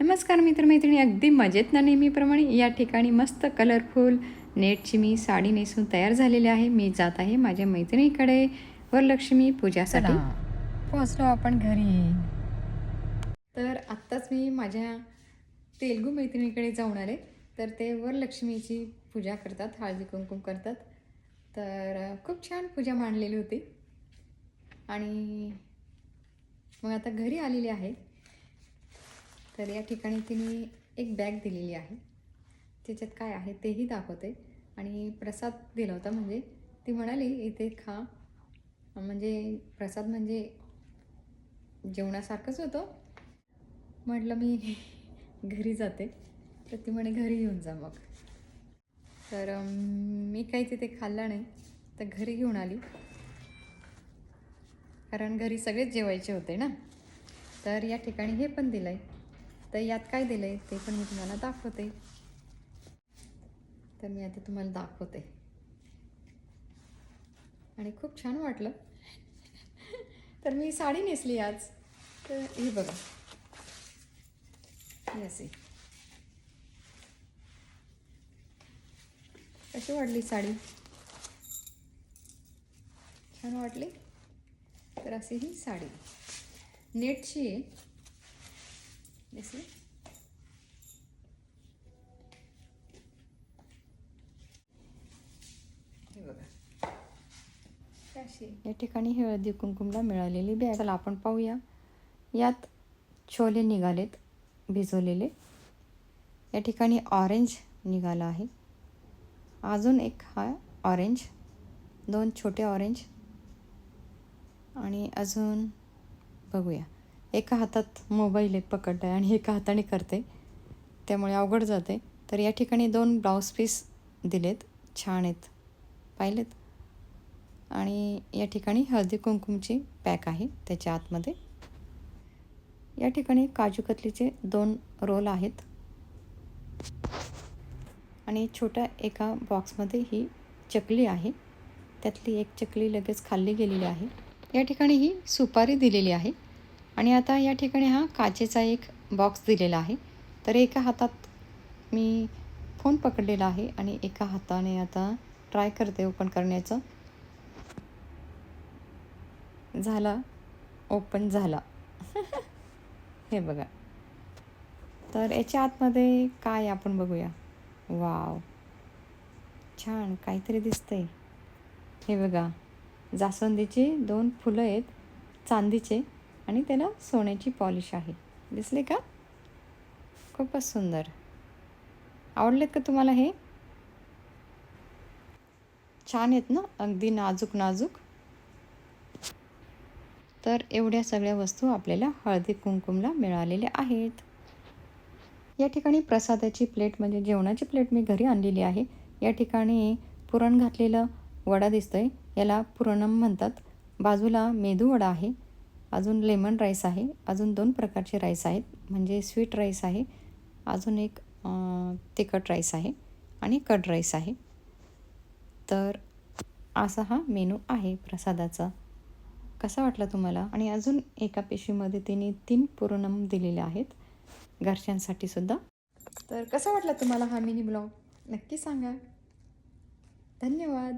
नमस्कार मित्रमैत्रिणी, अगदी मजेत ना नेहमीप्रमाणे. या ठिकाणी मस्त कलरफुल नेटची मी साडी नेसून तयार झालेली आहे. मी जात आहे माझ्या मैत्रिणीकडे वरलक्ष्मी पूजासाठी. पोहोचलो आपण घरी. तर आत्ताच मी माझ्या तेलुगू मैत्रिणीकडे जाऊन आले. तर ते वरलक्ष्मीची पूजा करतात, हळदी कुंकुम करतात. तर खूप छान पूजा मांडलेली होती. आणि मग आता घरी आलेली आहे. तर या ठिकाणी तिने एक बॅग दिलेली आहे, त्याच्यात काय आहे तेही दाखवते. आणि प्रसाद दिला होता, म्हणजे ती म्हणाली इथे खा, म्हणजे प्रसाद म्हणजे जेवणासारखंच होतं. म्हटलं मी घरी जाते, तर ती म्हणे घरी घेऊन जा मग. तर मी काही तिथे खाल्लं नाही, तर घरी घेऊन आली, कारण घरी सगळेच जेवायचे होते ना. तर या ठिकाणी हे पण दिलं आहे. तर यात काय दिलं आहे ते पण मी तुम्हाला दाखवते. तर मी आता तुम्हाला दाखवते. आणि खूप छान वाटलं. तर मी साडी नेसली आज. तर हे बघा, ही अशी कशी वाटली साडी? छान वाटली? तर अशी ही साडी नेटची आहे. दिसली? हे बघा कशी. या ठिकाणी हळदी कुंकुमला मिळालेली बॅग. चला आपण पाहूया. यात छोले निघालेत भिजवलेले. या ठिकाणी ऑरेंज निघाला आहे. अजून एक हा ऑरेंज, 2 छोटे ऑरेंज. आणि अजून बघूया. एका हातात मोबाईल एक पकडला आहे आणि एका हाताने करते, त्यामुळे अवघड जाते. तर या ठिकाणी 2 ब्लाऊज पीस दिलेत, छान आहेत, पाहिलेत. आणि या ठिकाणी हळदी कुंकुमची पॅक आहे त्याच्या आतमध्ये. या ठिकाणी काजू कतलीचे 2 रोल आहेत. आणि छोट्या एका बॉक्समध्ये ही चकली आहे, त्यातली एक चकली लगेच खाल्ली गेलेली आहे. या ठिकाणी ही सुपारी दिलेली आहे. आणि आता या ठिकाणी हा काचेचा एक बॉक्स दिलेला आहे. तर एका हातात मी फोन पकडलेला आहे आणि एका हाताने आता ट्राय करते ओपन करण्याचं. झाला, ओपन झाला. हे बघा. तर याच्या आतमध्ये काय आपण बघूया. वाव, छान काहीतरी दिसतंय. हे बघा, जास्वंदीची 2 फुलं आहेत, चांदीचे, आणि त्याला सोन्याची पॉलिश आहे. दिसले का? खूपच सुंदर. आवडलेत का तुम्हाला हे? छान आहेत ना, अगदी नाजूक नाजूक. तर एवढ्या सगळ्या वस्तू आपल्याला हळदी कुंकुमला मिळालेल्या आहेत. या ठिकाणी प्रसादाची प्लेट म्हणजे जेवणाची प्लेट मी घरी आणलेली आहे. या ठिकाणी पुरण घातलेलं वडा दिसतोय, याला पुरणम म्हणतात. बाजूला मेदू वडा आहे, अजून लेमन राईस आहे, अजून 2 प्रकारचे राईस आहेत, म्हणजे स्वीट राईस आहे, अजून एक तिखट राईस आहे, आणि कर्ड राईस आहे. तर असा हा मेनू आहे प्रसादाचा. कसा वाटला तुम्हाला? आणि अजून एका पिशवीमध्ये तिने 3 पुरणम दिलेले आहेत घरच्यांसाठी सुद्धा. तर कसा वाटला तुम्हाला हा मिनी ब्लॉग? नक्की सांगा. धन्यवाद.